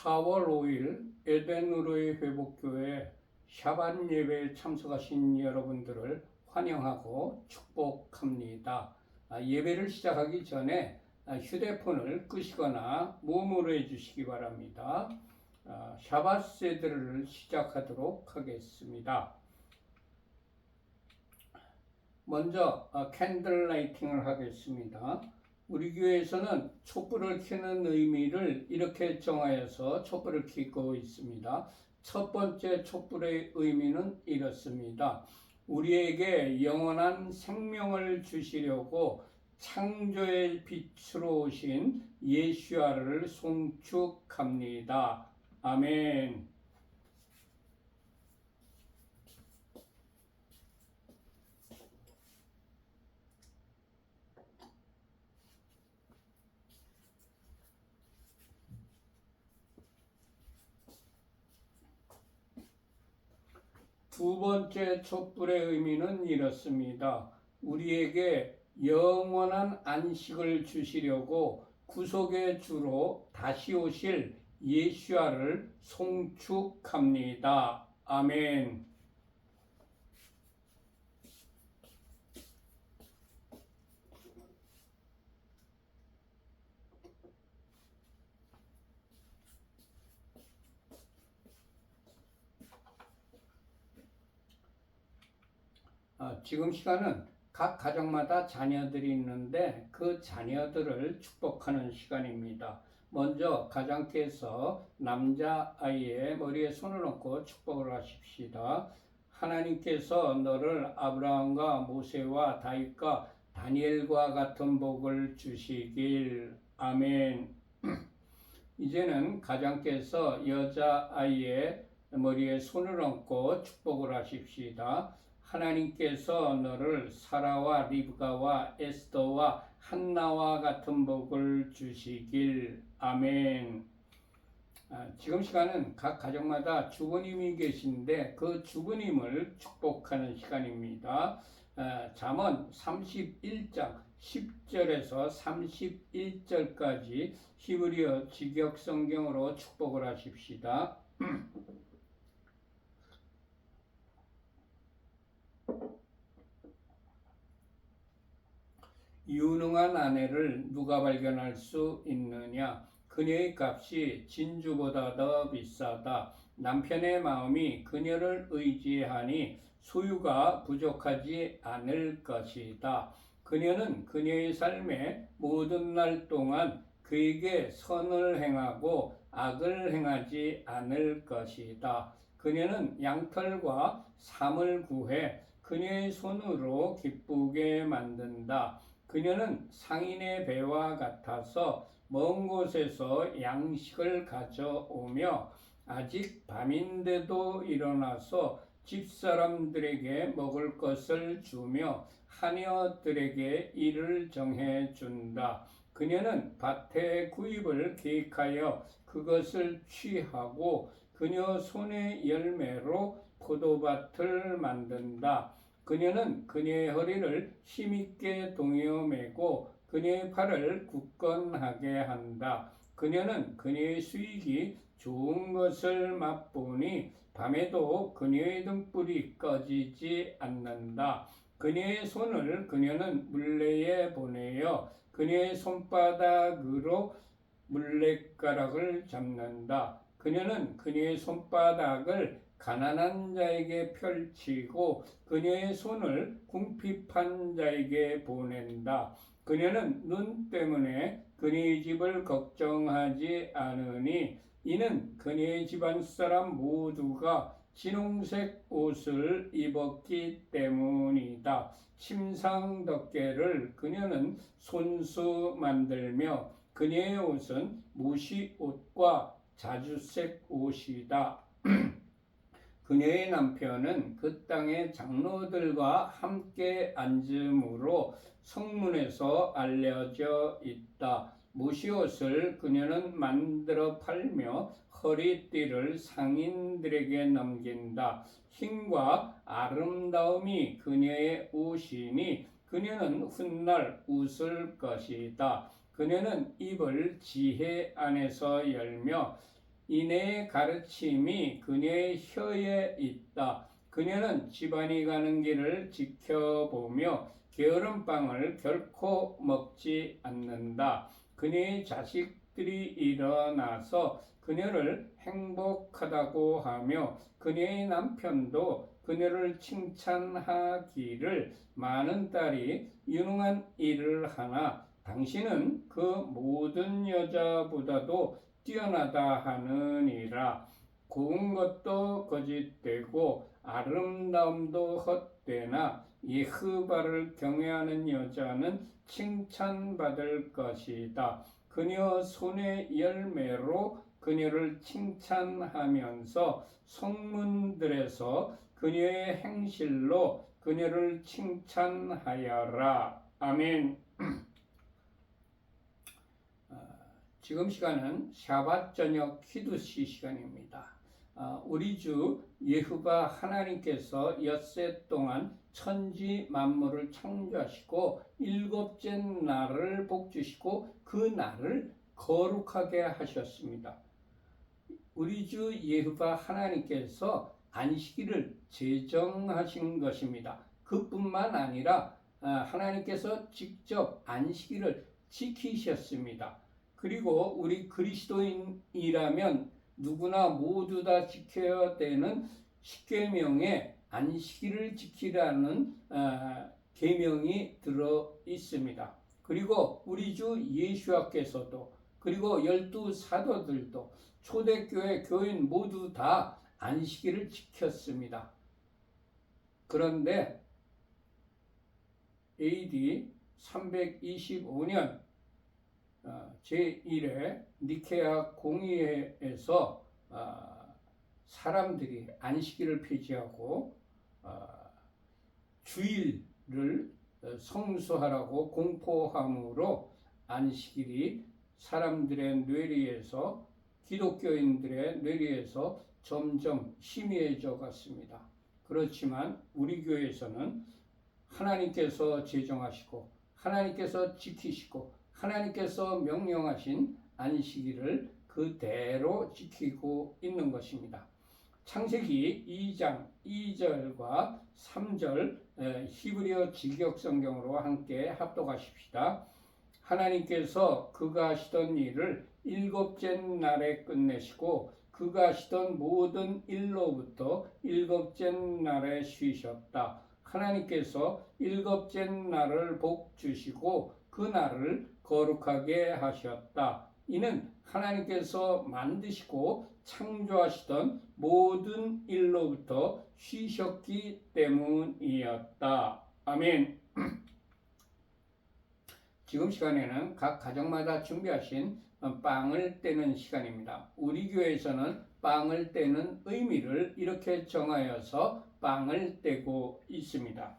4월 5일 에덴으로의 회복교회 샤bat 예배에 참석하신 여러분들을 환영하고 축복합니다. 예배를 시작하기 전에 휴대폰을 끄시거나 무음으로 해주시기 바랍니다. 샤bat 세드를 시작하도록 하겠습니다. 먼저 캔들 라이팅을 하겠습니다. 우리 교회에서는 촛불을 켜는 의미를 이렇게 정하여서 촛불을 켜고 있습니다. 첫 번째 촛불의 의미는 이렇습니다. 우리에게 영원한 생명을 주시려고 창조의 빛으로 오신 예수아를 송축합니다. 아멘. 두 번째 촛불의 의미는 이렇습니다. 우리에게 영원한 안식을 주시려고 구속의 주로 다시 오실 예수아를 송축합니다. 아멘. 지금 시간은 각 가정마다 자녀들이 있는데 그 자녀들을 축복하는 시간입니다. 먼저 가장께서 남자아이의 머리에 손을 얹고 축복을 하십시다. 하나님께서 너를 아브라함과 모세와 다윗과 다니엘과 같은 복을 주시길. 아멘. 이제는 가장께서 여자아이의 머리에 손을 얹고 축복을 하십시다. 하나님께서 너를 사라와 리브가와 에스더와 한나와 같은 복을 주시길. 아멘. 지금 시간은 각 가정마다 주부님이 계신데 그 주부님을 축복하는 시간입니다. 잠언 31장 10절에서 31절까지 히브리어 직역 성경으로 축복을 하십시다. 유능한 아내를 누가 발견할 수 있느냐? 그녀의 값이 진주보다 더 비싸다. 남편의 마음이 그녀를 의지하니 소유가 부족하지 않을 것이다. 그녀는 그녀의 삶의 모든 날 동안 그에게 선을 행하고 악을 행하지 않을 것이다. 그녀는 양털과 삼을 구해 그녀의 손으로 기쁘게 만든다. 그녀는 상인의 배와 같아서 먼 곳에서 양식을 가져오며 아직 밤인데도 일어나서 집사람들에게 먹을 것을 주며 하녀들에게 일을 정해준다. 그녀는 밭의 구입을 계획하여 그것을 취하고 그녀 손의 열매로 포도밭을 만든다. 그녀는 그녀의 허리를 힘있게 동여 매고 그녀의 팔을 굳건하게 한다. 그녀는 그녀의 수익이 좋은 것을 맛보니 밤에도 그녀의 등불이 꺼지지 않는다. 그녀의 손을 그녀는 물레에 보내어 그녀의 손바닥으로 물레가락을 잡는다. 그녀는 그녀의 손바닥을 가난한 자에게 펼치고 그녀의 손을 궁핍한 자에게 보낸다. 그녀는 눈 때문에 그녀의 집을 걱정하지 않으니 이는 그녀의 집안 사람 모두가 진홍색 옷을 입었기 때문이다. 침상덮개를 그녀는 손수 만들며 그녀의 옷은 무시옷과 자주색 옷이다. 그녀의 남편은 그 땅의 장로들과 함께 앉음으로 성문에서 알려져 있다. 무시옷을 그녀는 만들어 팔며 허리띠를 상인들에게 넘긴다. 힘과 아름다움이 그녀의 옷이니 그녀는 훗날 웃을 것이다. 그녀는 입을 지혜 안에서 열며 이내의 가르침이 그녀의 혀에 있다. 그녀는 집안이 가는 길을 지켜보며 게으른 빵을 결코 먹지 않는다. 그녀의 자식들이 일어나서 그녀를 행복하다고 하며 그녀의 남편도 그녀를 칭찬하기를 많은 딸이 유능한 일을 하나 당신은 그 모든 여자보다도 뛰어나다 하느니라. 고운 것도 거짓되고 아름다움도 헛되나 예흐바를 경외하는 여자는 칭찬받을 것이다. 그녀 손의 열매로 그녀를 칭찬하면서 성문들에서 그녀의 행실로 그녀를 칭찬하여라. 아멘. 지금 시간은 샤밧 저녁 키두시 시간입니다. 우리 주 예후바 하나님께서 엿새 동안 천지 만물을 창조하시고 일곱째 날을 복주시고 그 날을 거룩하게 하셨습니다. 우리 주 예후바 하나님께서 안식일을 제정하신 것입니다. 그뿐만 아니라 하나님께서 직접 안식일을 지키셨습니다. 그리고 우리 그리스도인이라면 누구나 모두 다 지켜야 되는 십계명에 안식일을 지키라는 계명이 들어 있습니다. 그리고 우리 주 예수께서도 그리고 12 사도들도 초대교회 교인 모두 다 안식일을 지켰습니다. 그런데 AD 325년 제1회 니케아 공의회에서 사람들이 안식일을 폐지하고 주일을 성수하라고 공포함으로 안식일이 사람들의 뇌리에서 기독교인들의 뇌리에서 점점 희미해져 갔습니다. 그렇지만 우리 교회에서는 하나님께서 제정하시고 하나님께서 지키시고 하나님께서 명령하신 안식일을 그대로 지키고 있는 것입니다. 창세기 2장 2절과 3절 히브리어 직역성경으로 함께 합독하십시다. 하나님께서 그가 하시던 일을 일곱째 날에 끝내시고 그가 하시던 모든 일로부터 일곱째 날에 쉬셨다. 하나님께서 일곱째 날을 복주시고 그 날을 거룩하게 하셨다. 이는 하나님께서 만드시고 창조하시던 모든 일로부터 쉬셨기 때문이었다. 아멘. 지금 시간에는 각 가정마다 준비하신 빵을 떼는 시간입니다. 우리 교회에서는 빵을 떼는 의미를 이렇게 정하여서 빵을 떼고 있습니다.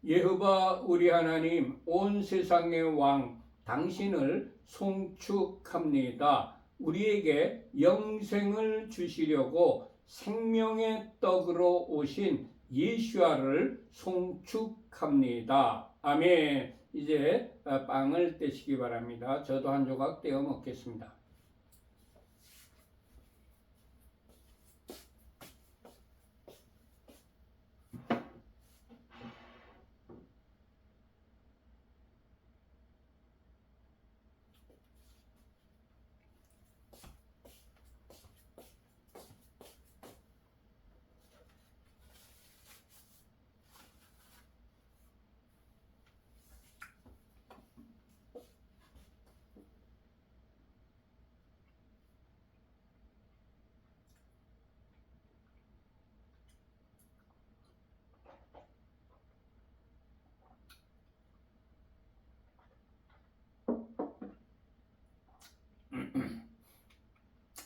예호바 우리 하나님 온 세상의 왕 당신을 송축합니다. 우리에게 영생을 주시려고 생명의 떡으로 오신 예수아를 송축합니다. 아멘. 이제 빵을 떼시기 바랍니다. 저도 한 조각 떼어 먹겠습니다.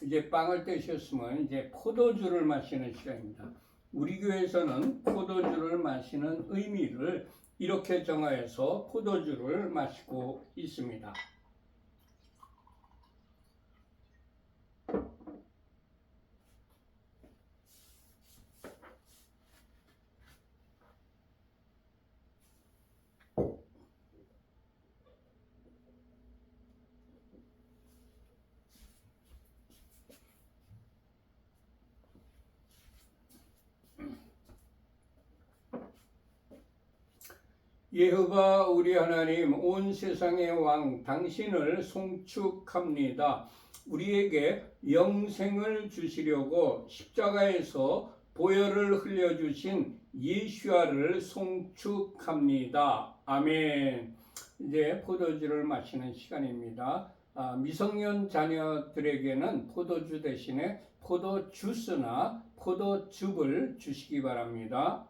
이제 빵을 떼셨으면 이제 포도주를 마시는 시간입니다. 우리 교회에서는 포도주를 마시는 의미를 이렇게 정하여서 포도주를 마시고 있습니다. 여호와 우리 하나님, 온 세상의 왕 당신을 송축합니다. 우리에게 영생을 주시려고 십자가에서 보혈을 흘려주신 예수아를 송축합니다. 아멘. 이제 포도주를 마시는 시간입니다. 미성년 자녀들에게는 포도주 대신에 포도주스나 포도즙을 주시기 바랍니다.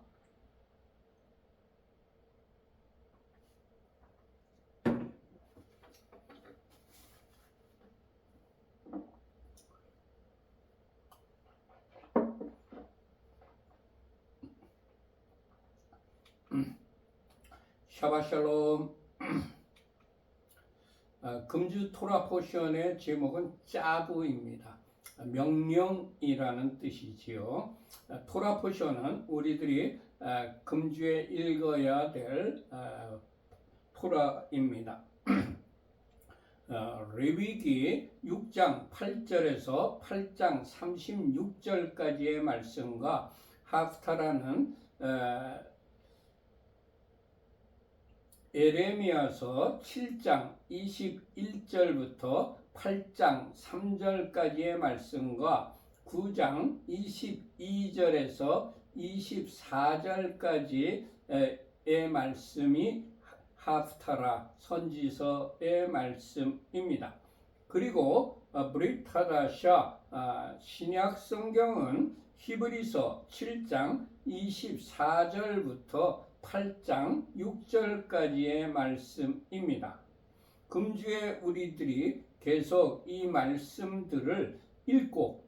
샤바샬롬. 금주 토라 포션의 제목은 짜부입니다. 명령이라는 뜻이지요. 토라 포션은 우리들이 금주에 읽어야 될 토라입니다. 레위기 6장 8절에서 8장 36절까지의 말씀과 하프타라는 에레미야서 7장 21절부터 8장 3절까지의 말씀과 9장 22절에서 24절까지의 말씀이 하프타라 선지서의 말씀입니다. 그리고 브릿하다샤 신약 성경은 히브리서 7장 24절부터 8장 6절까지의 말씀입니다. 금주에 우리들이 계속 이 말씀들을 읽고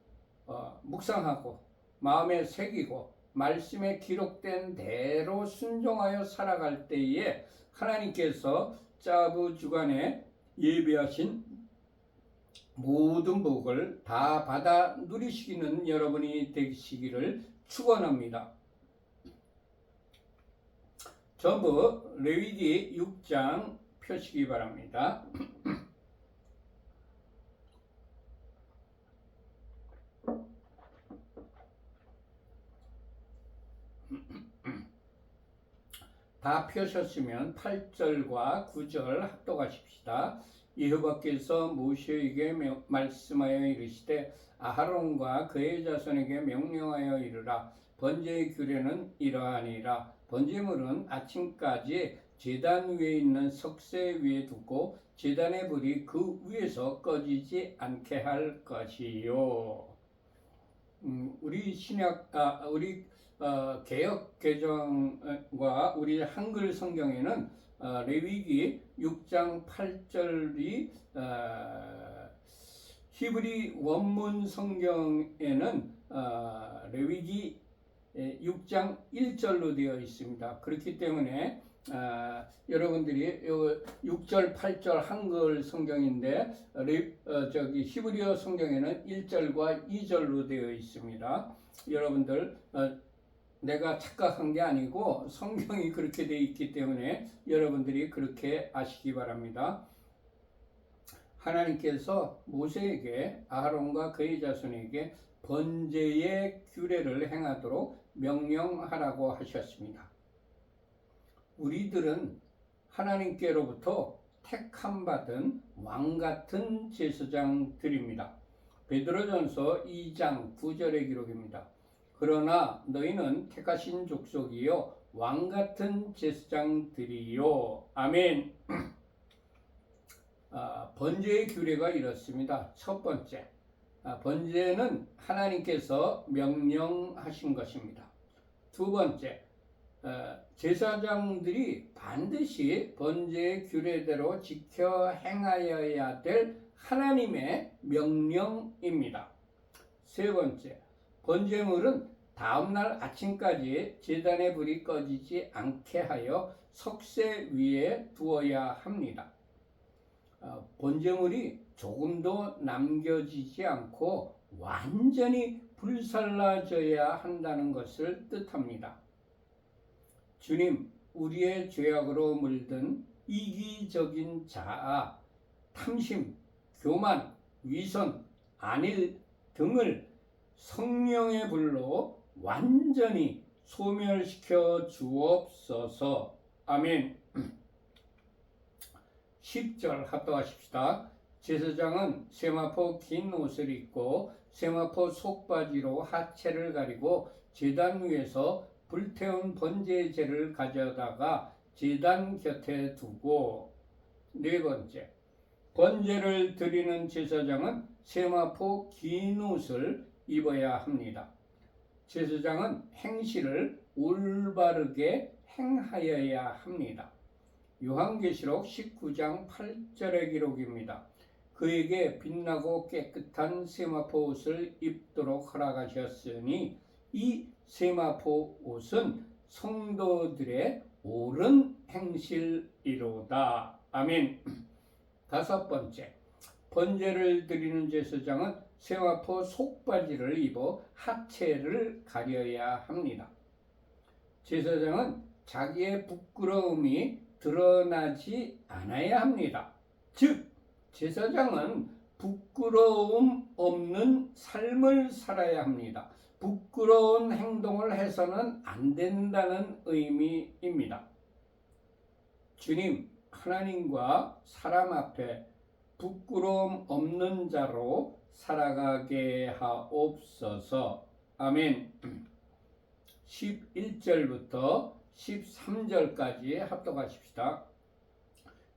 묵상하고 마음에 새기고 말씀에 기록된 대로 순종하여 살아갈 때에 하나님께서 짜부 주간에 예비하신 모든 복을 다 받아 누리시기는 여러분이 되시기를 축원합니다. 전부 레위기 6장 펴시기 바랍니다. 다 펴셨으면 8절과 9절 합독하십시다. 여호와께서 모세에게 말씀하여 이르시되 아하론과 그의 자손에게 명령하여 이르라. 번제의 규례는 이러하니라. 번제물은 아침까지 제단 위에 있는 석쇠 위에 두고 제단의 불이 그 위에서 꺼지지 않게 할 것이요. 우리 개역 개정과 우리 한글 성경에는 레위기 6장 8절이 히브리 원문 성경에는 레위기 6장 1절로 되어 있습니다. 그렇기 때문에 여러분들이 6절, 8절 한글 성경인데 히브리어 성경에는 1절과 2절로 되어 있습니다. 여러분들 내가 착각한 게 아니고 성경이 그렇게 되어 있기 때문에 여러분들이 그렇게 아시기 바랍니다. 하나님께서 모세에게 아하론과 그의 자손에게 번제의 규례를 행하도록 명령하라고 하셨습니다. 우리들은 하나님께로부터 택함 받은 왕 같은 제사장들입니다. 베드로전서 2장 9절의 기록입니다. 그러나 너희는 택하신 족속이요 왕 같은 제사장들이요. 아멘. 번제의 규례가 이렇습니다. 첫 번째, 번제는 하나님께서 명령하신 것입니다. 두 번째, 제사장들이 반드시 번제의 규례대로 지켜 행하여야 될 하나님의 명령입니다. 세 번째, 번제물은 다음날 아침까지 제단의 불이 꺼지지 않게 하여 석쇠 위에 두어야 합니다. 번제물이 조금도 남겨지지 않고 완전히 불살라져야 한다는 것을 뜻합니다. 주님, 우리의 죄악으로 물든 이기적인 자아, 탐심, 교만, 위선, 안일 등을 성령의 불로 완전히 소멸시켜 주옵소서. 아멘. 10절 합독하십시다. 제사장은 세마포 긴 옷을 입고 세마포 속바지로 하체를 가리고 제단 위에서 불태운 번제제를 가져다가 제단 곁에 두고, 네 번째, 번제를 드리는 제사장은 세마포 긴 옷을 입어야 합니다. 제사장은 행실을 올바르게 행하여야 합니다. 요한계시록 19장 8절의 기록입니다. 그에게 빛나고 깨끗한 세마포 옷을 입도록 허락하셨으니 이 세마포 옷은 성도들의 옳은 행실이로다. 아멘. 다섯 번째, 번제를 드리는 제사장은 세마포 속바지를 입어 하체를 가려야 합니다. 제사장은 자기의 부끄러움이 드러나지 않아야 합니다. 즉, 제사장은 부끄러움 없는 삶을 살아야 합니다. 부끄러운 행동을 해서는 안 된다는 의미입니다. 주님, 하나님과 사람 앞에 부끄러움 없는 자로 살아가게 하옵소서. 아멘. 11절부터 13절까지 합독하십시다.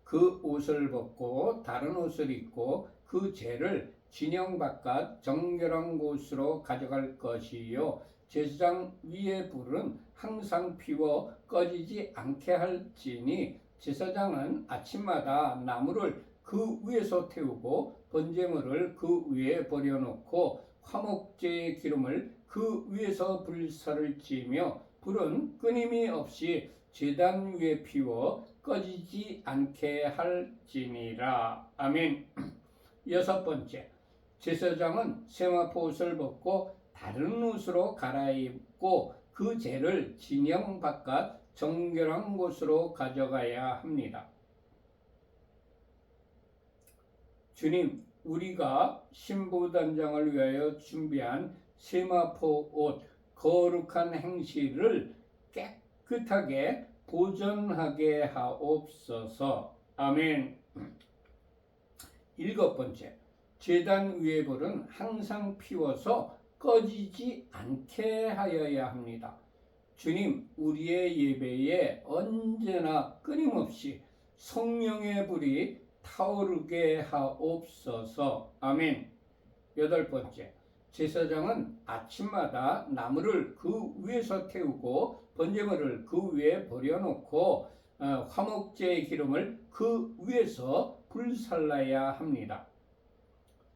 그 옷을 벗고 다른 옷을 입고 그 죄를 진영 바깥 정결한 곳으로 가져갈 것이요, 제사장 위의 불은 항상 피워 꺼지지 않게 할지니 제사장은 아침마다 나무를 그 위에서 태우고 번제물을 그 위에 버려놓고 화목제의 기름을 그 위에서 불사를 찌며 불은 끊임이 없이 제단 위에 피워 꺼지지 않게 할지니라. 아멘. 여섯 번째, 제사장은 세마포 옷을 벗고 다른 옷으로 갈아입고 그 재를 진영 바깥 정결한 곳으로 가져가야 합니다. 주님, 우리가 신부단장을 위하여 준비한 세마포 옷, 거룩한 행실을 깨끗하게 보존하게 하옵소서. 아멘. 일곱 번째, 제단 위의 불은 항상 피워서 꺼지지 않게 하여야 합니다. 주님, 우리의 예배에 언제나 끊임없이 성령의 불이 타오르게 하옵소서. 아멘. 여덟 번째, 제사장은 아침마다 나무를 그 위에서 태우고 번제물을 그 위에 버려놓고 화목제의 기름을 그 위에서 불살라야 합니다.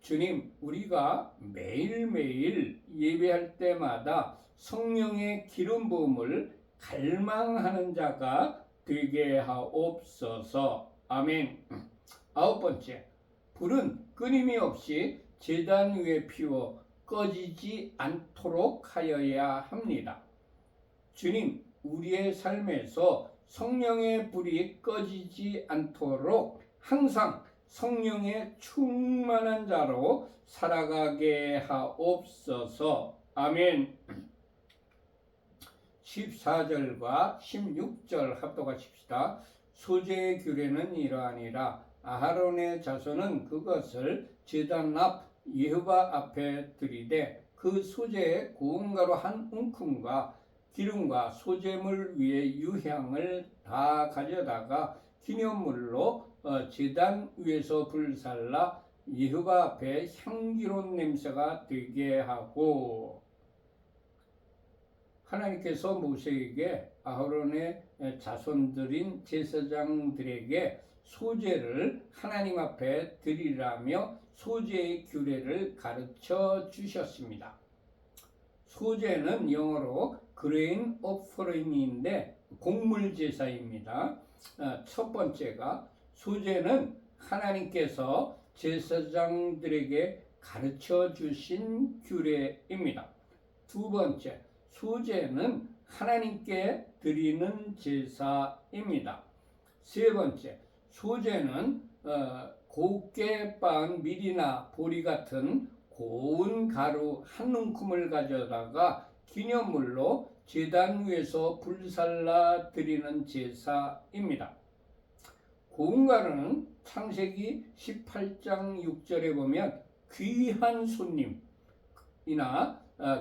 주님, 우리가 매일매일 예배할 때마다 성령의 기름 부음을 갈망하는 자가 되게 하옵소서. 아멘. 아홉 번째, 불은 끊임이 없이 제단 위에 피워 꺼지지 않도록 하여야 합니다. 주님, 우리의 삶에서 성령의 불이 꺼지지 않도록 항상 성령의 충만한 자로 살아가게 하옵소서. 아멘. 14절과 16절 합독하십시다. 소제의 규례는 이러하니라. 아하론의 자손은 그것을 제단 앞 여호와 앞에 드리되 그 소제의 고운 가루 한 움큼과 기름과 소제물 위에 유향을 다 가져다가 기념물로 제단 위에서 불살라 여호와 앞에 향기로운 냄새가 되게 하고, 하나님께서 모세에게 아하론의 자손들인 제사장들에게 소제를 하나님 앞에 드리라며 소제의 규례를 가르쳐 주셨습니다. 소제는 영어로 grain offering인데 곡물 제사입니다. 첫 번째가, 소제는 하나님께서 제사장들에게 가르쳐 주신 규례입니다. 두 번째, 소제는 하나님께 드리는 제사입니다. 세 번째, 소제는 곱게 빻은 밀이나 보리 같은 고운 가루 한 움큼을 가져다가 기념물로 제단 위에서 불살라 드리는 제사입니다. 고운 가루는 창세기 18장 6절에 보면 귀한 손님이나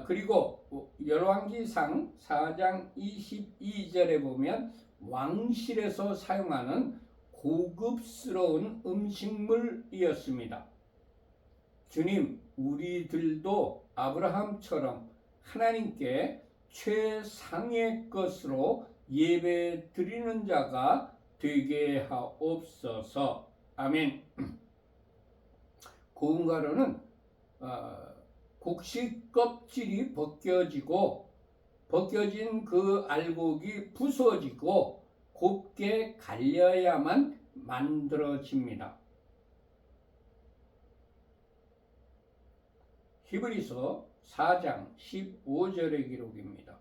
그리고 열왕기상 4장 22절에 보면 왕실에서 사용하는 고급스러운 음식물이었습니다. 주님, 우리들도 아브라함처럼 하나님께 최상의 것으로 예배 드리는 자가 되게 하옵소서. 아멘. 고운 가루는 곡식 껍질이 벗겨진 그 알곡이 부서지고 곱게 갈려야만 만들어집니다. 히브리서 4장 15절의 기록입니다.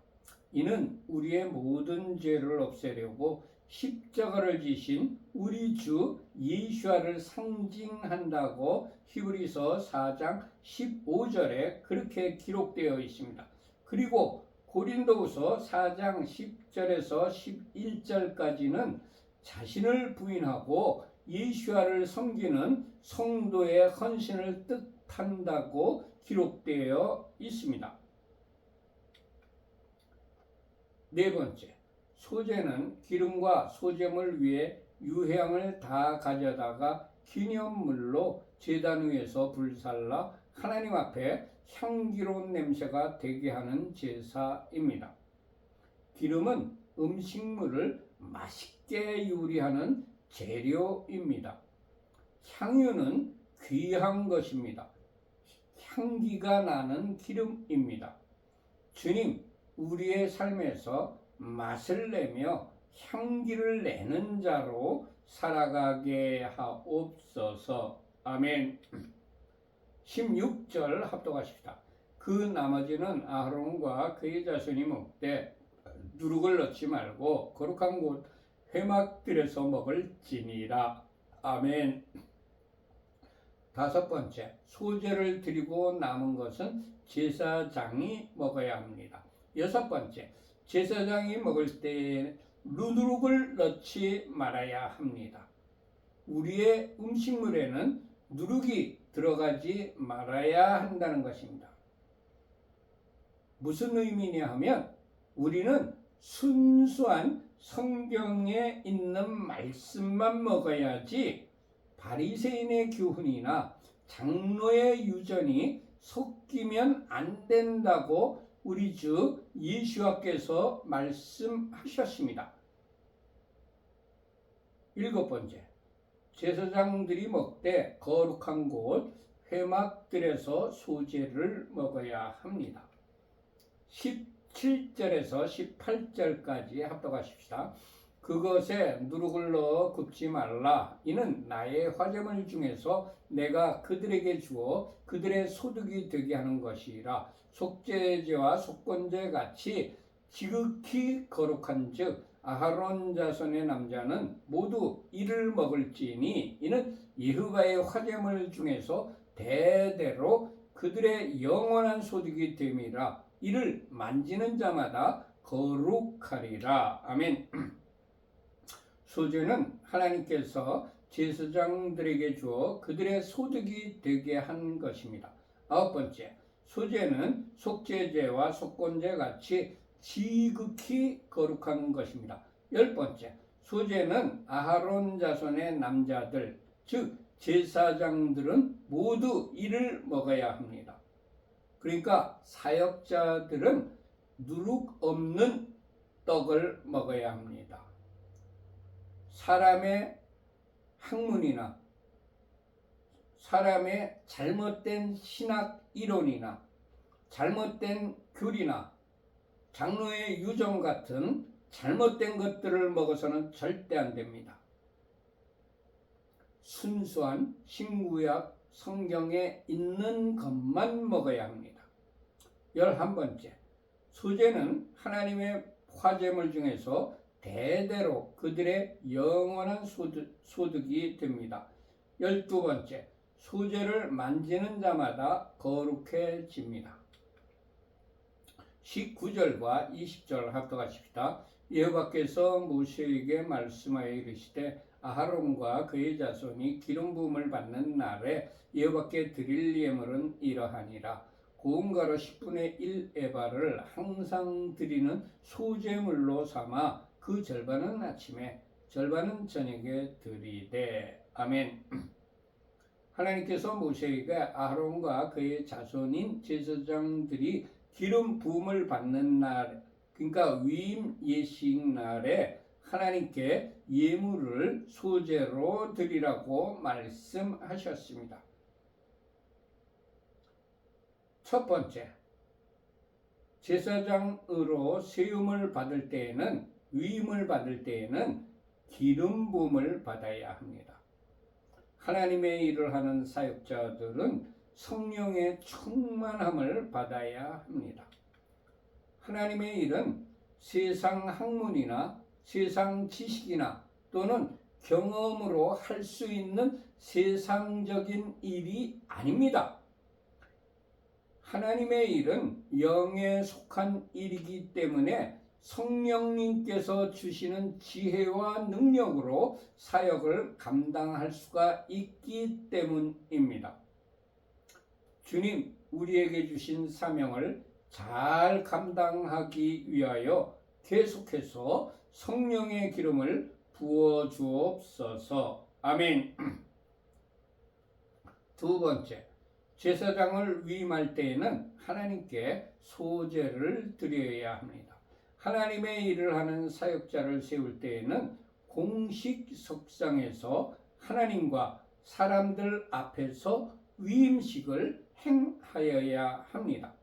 이는 우리의 모든 죄를 없애려고 십자가를 지신 우리 주 예수와를 상징한다고 히브리서 4장 15절에 그렇게 기록되어 있습니다. 그리고 고린도후서 4장 10절에서 11절까지는 자신을 부인하고 예수와를 섬기는 성도의 헌신을 뜻한다고 기록되어 있습니다. 네 번째, 소제는 기름과 소제물 위에 유향을 다 가져다가 기념물로 제단 위에서 불살라 하나님 앞에 향기로운 냄새가 되게 하는 제사입니다. 기름은 음식물을 맛있게 요리하는 재료입니다. 향유는 귀한 것입니다. 향기가 나는 기름입니다. 주님, 우리의 삶에서 맛을 내며 향기를 내는 자로 살아가게 하옵소서. 아멘. 16절 합독하십시다. 그 나머지는 아하론과 그의 자손이 먹되 누룩을 넣지 말고 거룩한 곳 회막들에서 먹을지니라. 아멘. 다섯 번째, 소제를 드리고 남은 것은 제사장이 먹어야 합니다. 여섯 번째, 제사장이 먹을 때 누룩을 넣지 말아야 합니다. 우리의 음식물에는 누룩이 들어가지 말아야 한다는 것입니다. 무슨 의미냐 하면 우리는 순수한 성경에 있는 말씀만 먹어야지 바리새인의 교훈이나 장로의 유전이 섞이면 안 된다고 우리 주 예수와께서 말씀하셨습니다. 일곱 번째, 제사장들이 먹되 거룩한 곳 회막들에서 소제를 먹어야 합니다. 17절에서 18절까지 합독하십시다. 그것에 누룩을 넣어 굽지 말라. 이는 나의 화제물 중에서 내가 그들에게 주어 그들의 소득이 되게 하는 것이라. 속죄제와 속건제 같이 지극히 거룩한즉 아하론 자손의 남자는 모두 이를 먹을지니 이는 여호와의 화제물 중에서 대대로 그들의 영원한 소득이 됨이라. 이를 만지는 자마다 거룩하리라. 아멘. 소제는 하나님께서 제사장들에게 주어 그들의 소득이 되게 한 것입니다. 아홉 번째, 소제는 속죄제와 속건제 같이 지극히 거룩한 것입니다. 열 번째, 소제는 아하론 자손의 남자들, 즉 제사장들은 모두 이를 먹어야 합니다. 그러니까 사역자들은 누룩 없는 떡을 먹어야 합니다. 사람의 학문이나 사람의 잘못된 신학 이론이나 잘못된 교리나 장로의 유정 같은 잘못된 것들을 먹어서는 절대 안 됩니다. 순수한 신구약 성경에 있는 것만 먹어야 합니다. 11번째, 소제는 하나님의 화제물 중에서 대대로 그들의 영원한 소득이 됩니다. 12번째, 소제를 만지는 자마다 거룩해집니다. 19절과 20절 합독하십시다. 여호와께서 모세에게 말씀하여 이르시되 아하론과 그의 자손이 기름 부음을 받는 날에 여호와께 드릴 예물은 이러하니라. 고운 가루 10분의 1 에바를 항상 드리는 소제물로 삼아 그 절반은 아침에 절반은 저녁에 드리되. 아멘. 하나님께서 모세에게 아하론과 그의 자손인 제사장들이 기름 부음을 받는 날, 그러니까 위임 예식 날에 하나님께 예물을 소제로 드리라고 말씀하셨습니다. 첫 번째, 제사장으로 세움을 받을 때에는, 위임을 받을 때에는 기름 부음을 받아야 합니다. 하나님의 일을 하는 사역자들은 성령의 충만함을 받아야 합니다. 하나님의 일은 세상 학문이나 세상 지식이나 또는 경험으로 할 수 있는 세상적인 일이 아닙니다. 하나님의 일은 영에 속한 일이기 때문에 성령님께서 주시는 지혜와 능력으로 사역을 감당할 수가 있기 때문입니다. 주님, 우리에게 주신 사명을 잘 감당하기 위하여 계속해서 성령의 기름을 부어 주옵소서. 아멘. 두 번째, 제사장을 위임할 때에는 하나님께 소제를 드려야 합니다. 하나님의 일을 하는 사역자를 세울 때에는 공식석상에서 하나님과 사람들 앞에서 위임식을 행하여야 합니다.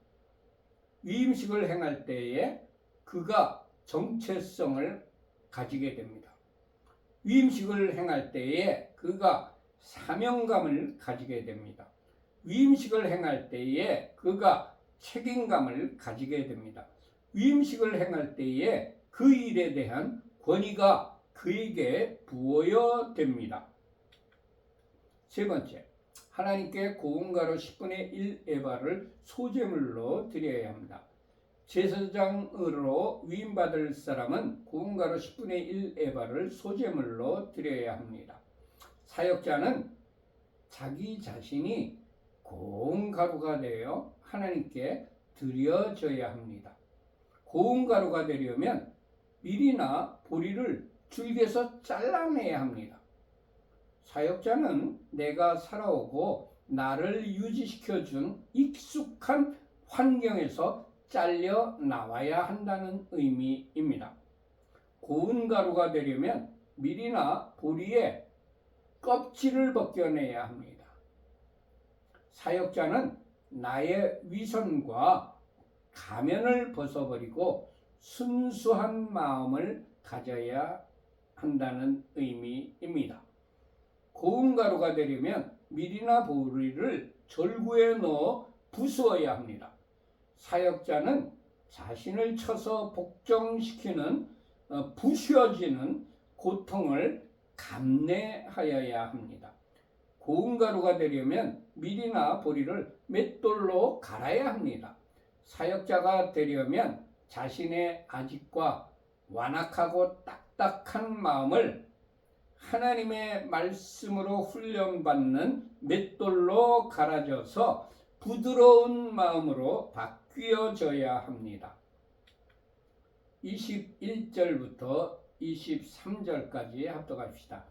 위임식을 행할 때에 그가 정체성을 가지게 됩니다. 위임식을 행할 때에 그가 사명감을 가지게 됩니다. 위임식을 행할 때에 그가 책임감을 가지게 됩니다. 위임식을 행할 때에 그 일에 대한 권위가 그에게 부여됩니다. 세 번째, 하나님께 고운 가루 10분의 1 에바를 소제물로 드려야 합니다. 제사장으로 위임받을 사람은 고운 가루 10분의 1 에바를 소제물로 드려야 합니다. 사역자는 자기 자신이 고운 가루가 되어 하나님께 드려져야 합니다. 고운 가루가 되려면 밀이나 보리를 줄기에서 잘라내야 합니다. 사역자는 내가 살아오고 나를 유지시켜준 익숙한 환경에서 잘려 나와야 한다는 의미입니다. 고운 가루가 되려면 밀이나 보리의 껍질을 벗겨내야 합니다. 사역자는 나의 위선과 가면을 벗어버리고 순수한 마음을 가져야 한다는 의미입니다. 고운 가루가 되려면 밀이나 보리를 절구에 넣어 부수어야 합니다. 사역자는 자신을 쳐서 복종시키는 부수어지는 고통을 감내하여야 합니다. 고운 가루가 되려면 밀이나 보리를 맷돌로 갈아야 합니다. 사역자가 되려면 자신의 아집과 완악하고 딱딱한 마음을 하나님의 말씀으로 훈련받는 맷돌로 갈아져서 부드러운 마음으로 바뀌어져야 합니다. 21절부터 23절까지 합독합시다.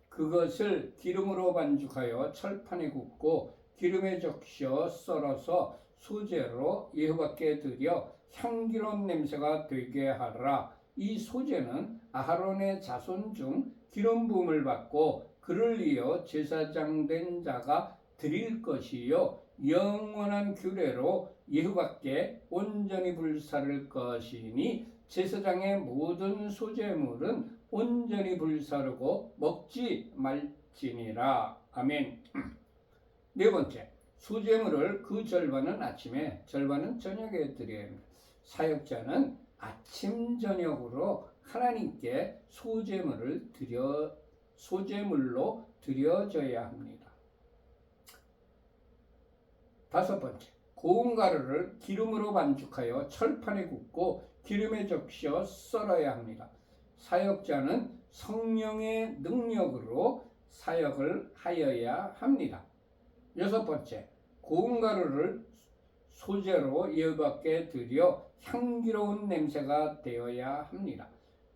그것을 기름으로 반죽하여 철판에 굽고 기름에 적셔 썰어서 소제로 여호와께 드려 향기로운 냄새가 되게 하라. 이 소제는 아하론의 자손 중 기름 부음을 받고 그를 이어 제사장 된 자가 드릴 것이요 영원한 규례로 여호와께 온전히 불사를 것이니 제사장의 모든 소제물은 온전히 불사르고 먹지 말지니라. 아멘. 네 번째, 소제물을 그 절반은 아침에 절반은 저녁에 드려야 합니다. 사역자는 아침 저녁으로 하나님께 소제물로 드려져야 합니다. 다섯 번째, 고운 가루를 기름으로 반죽하여 철판에 굽고 기름에 적셔 썰어야 합니다. 사역자는 성령의 능력으로 사역을 하여야 합니다. 여섯 번째, 고운 가루를 소재로 예배밖에 드려 향기로운 냄새가 되어야 합니다.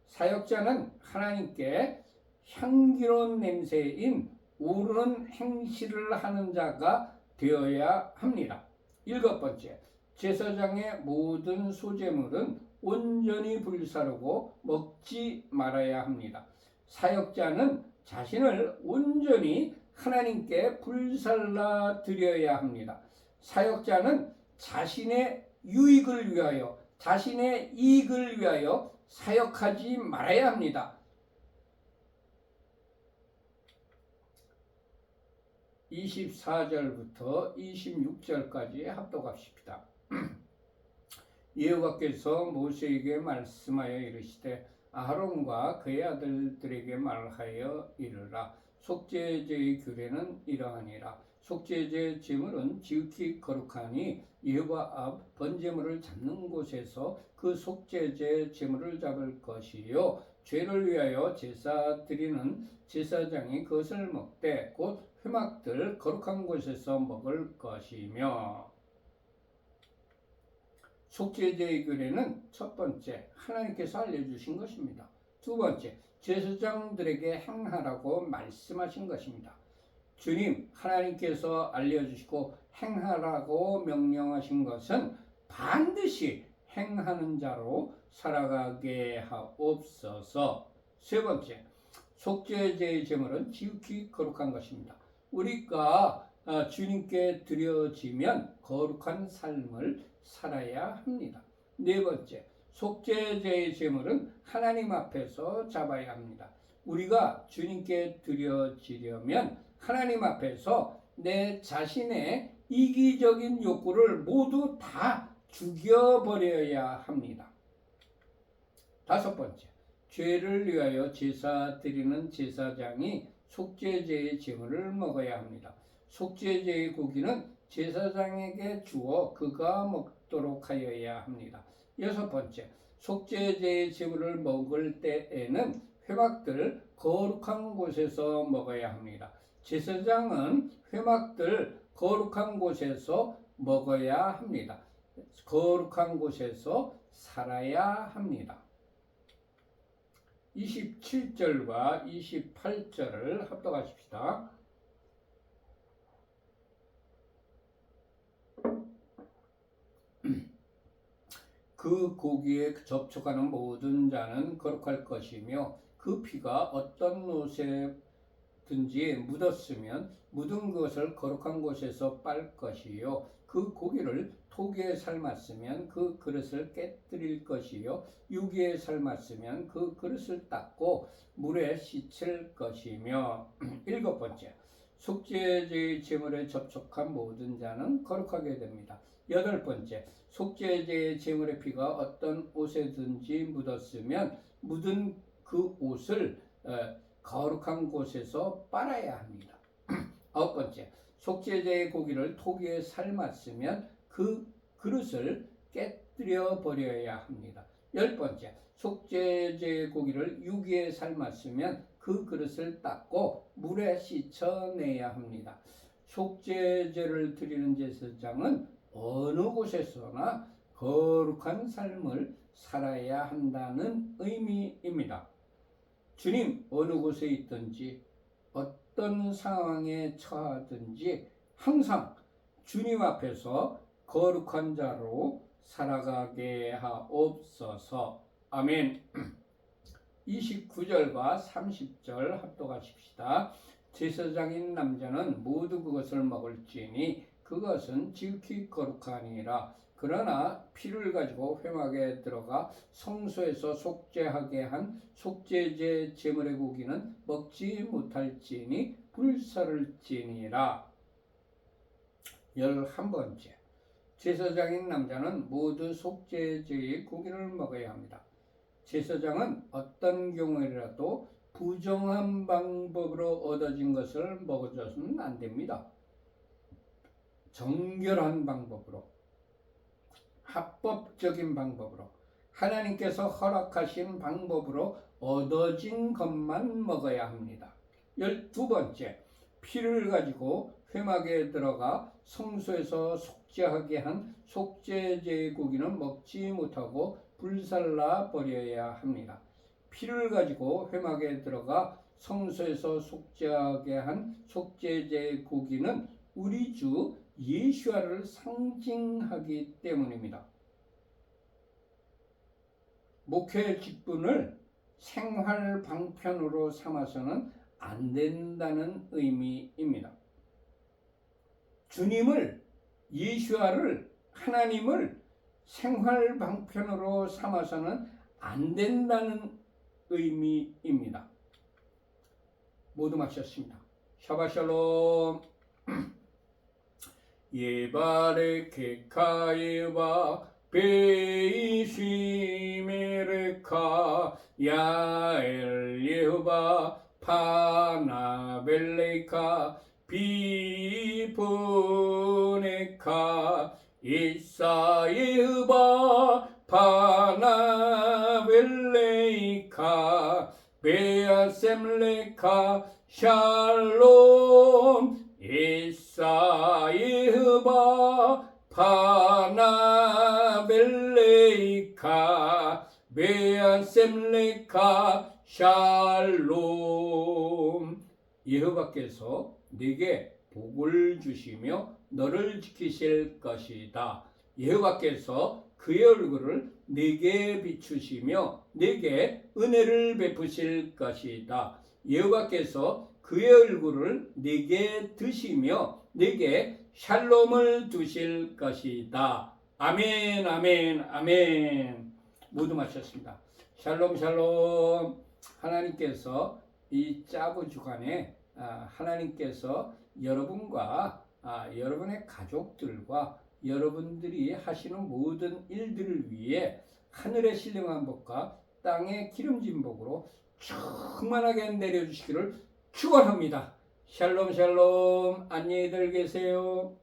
사역자는 하나님께 향기로운 냄새인 옳은 행실을 하는 자가 되어야 합니다. 일곱 번째, 제사장의 모든 소재물은 온전히 불사르고 먹지 말아야 합니다. 사역자는 자신을 온전히 하나님께 불살라 드려야 합니다. 사역자는 자신의 유익을 위하여, 자신의 이익을 위하여 사역하지 말아야 합니다. 24절부터 26절까지 합독합시다. 여호와께서 모세에게 말씀하여 이르시되 아하론과 그의 아들들에게 말하여 이르라. 속죄제의 규례는 이러하니라. 속죄제 제물은 지극히 거룩하니 여호와 앞 번제물을 잡는 곳에서 그 속죄제 제물을 잡을 것이요 죄를 위하여 제사 드리는 제사장이 그것을 먹되 곧 회막들 거룩한 곳에서 먹을 것이며. 속죄제의 규례는 첫 번째, 하나님께서 알려주신 것입니다. 두 번째, 제사장들에게 행하라고 말씀하신 것입니다. 주님 하나님께서 알려주시고 행하라고 명령하신 것은 반드시 행하는 자로 살아가게 하옵소서. 세 번째, 속죄제의 제물은 지극히 거룩한 것입니다. 우리가 주님께 드려지면 거룩한 삶을 살아야 합니다. 네 번째, 속죄제의 제물은 하나님 앞에서 잡아야 합니다. 우리가 주님께 드려지려면 하나님 앞에서 내 자신의 이기적인 욕구를 모두 다 죽여버려야 합니다. 다섯 번째, 죄를 위하여 제사 드리는 제사장이 속죄제의 제물을 먹어야 합니다. 속죄제의 고기는 제사장에게 주어 그가 먹도록 하여야 합니다. 여섯 번째, 속죄제의 제물을 먹을 때에는 회막들 거룩한 곳에서 먹어야 합니다. 제사장은 회막들 거룩한 곳에서 먹어야 합니다. 거룩한 곳에서 살아야 합니다. 27절과 28절을 합독하십시다. 그 고기에 접촉하는 모든 자는 거룩할 것이며 그 피가 어떤 옷에든지 묻었으면 묻은 것을 거룩한 곳에서 빨 것이요 그 고기를 토기에 삶았으면 그 그릇을 깨뜨릴 것이요 유기에 삶았으면 그 그릇을 닦고 물에 씻을 것이며. 일곱 번째, 속죄제의 제물에 접촉한 모든 자는 거룩하게 됩니다. 여덟 번째, 속죄제의 제물의 피가 어떤 옷에든지 묻었으면 묻은 그 옷을 거룩한 곳에서 빨아야 합니다. 아홉 번째, 속죄제의 고기를 토기에 삶았으면 그 그릇을 깨뜨려 버려야 합니다. 열 번째, 속죄제의 고기를 유기에 삶았으면 그 그릇을 닦고 물에 씻어내야 합니다. 속죄제를 드리는 제사장은 어느 곳에서나 거룩한 삶을 살아야 한다는 의미입니다. 주님 어느 곳에 있든지 어떤 상황에 처하든지 항상 주님 앞에서 거룩한 자로 살아가게 하옵소서. 아멘. 29절과 30절 합독하십시다. 제사장인 남자는 모두 그것을 먹을지니 그것은 지극히 거룩하니라. 그러나 피를 가지고 회막에 들어가 성소에서 속죄하게 한 속죄제 제물의 고기는 먹지 못할지니 불사를지니라. 11번째, 제사장인 남자는 모두 속죄제의 고기를 먹어야 합니다. 제사장은 어떤 경우에라도 부정한 방법으로 얻어진 것을 먹어서는 안 됩니다. 정결한 방법으로, 합법적인 방법으로 하나님께서 허락하신 방법으로 얻어진 것만 먹어야 합니다. 12번째, 피를 가지고 회막에 들어가 성소에서 속죄하게 한 속죄제의 고기는 먹지 못하고 불살라 버려야 합니다. 피를 가지고 회막에 들어가 성소에서 속죄하게 한 속죄제의 고기는 우리 주 예수와를 상징하기 때문입니다. 목회 직분을 생활 방편으로 삼아서는 안 된다는 의미입니다. 주님을, 예수와를, 하나님을 생활 방편으로 삼아서는 안 된다는 의미입니다. 모두 마쳤습니다. 샤바샬롬. 예바레케카예바 베이시메레카 야엘예후바 파나벨레카 비보네카 이사예후바 파나벨레이카 베아셈레카 샬롬 이사예후바 파나벨레이카 베아셈레카 샬롬. 여호와께서 네게 복을 주시며 너를 지키실 것이다. 여호와께서 그의 얼굴을 네게 비추시며 네게 은혜를 베푸실 것이다. 여호와께서 그의 얼굴을 네게 드시며 네게 샬롬을 주실 것이다. 아멘, 아멘, 아멘. 모두 마쳤습니다. 샬롬, 샬롬. 하나님께서 이 짜부 주간에 하나님께서 여러분과 여러분의 가족들과 여러분들이 하시는 모든 일들을 위해 하늘의 신령한 복과 땅의 기름진 복으로 충만하게 내려주시기를 축원합니다. 샬롬 샬롬. 안녕히들 계세요.